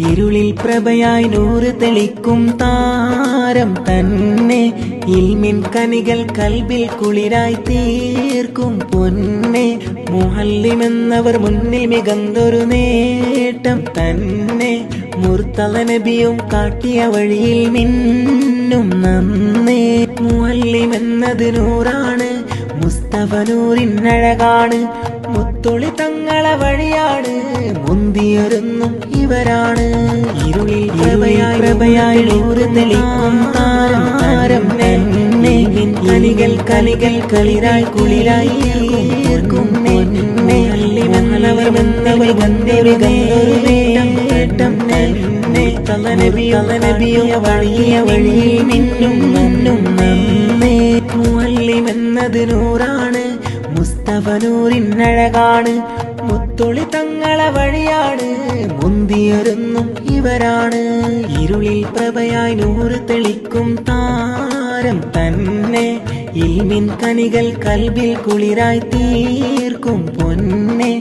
ഇരുളിൽ പ്രഭയായി നൂറ് തെളിക്കും താരം തന്നെ. ഇൽമിൻ കനികൾ കൽബിൽ കുളിരായി തീർക്കും പൊന്നെ. മുഹല്ലിമെന്നവർ മുന്നിൽ മികന്തൊരു നേട്ടം തന്നെ. മുർത്തള നബിയും കാട്ടിയ വഴിയിൽ മിന്നും നന്നേ. മുഹല്ലിമെന്നത് നൂറാണ്, മുസ്തഫ നൂറിനഴകാണ്. മുത്തൊളി തങ്ങളെ വഴിയാണ്, മുന്തിയൊരുന്നും ഇവരാണ്. ഇരുളിൽ പ്രഭയായി നൂറ് തെളിക്കും താരം തന്നെ. കനികൾ കളിരായി കുളിരായി തീർക്കും പൊന്നെ. മുഹല്ലിമെന്നവർ ഗന്ധൊരു നേട്ടം തന്നെ. തലനബിയും വഴിയിൽ മിന്നും നന്നേ. മുഹല്ലിമെന്നത് നൂറാണ്, മുസ്തഫ നൂറിനഴകാണ്. മുത്തൊളി തങ്ങളെ വഴിയാണ്, മുന്തിയൊരുന്നും ഇവരാണ്. ഇരുളിൽ പ്രഭയായി നൂറ് തെളിക്കും താരം തന്നെ. ഇൽമിൻ കനികൾ കൽബിൽ കുളിരായി തീർക്കും പൊന്നെ.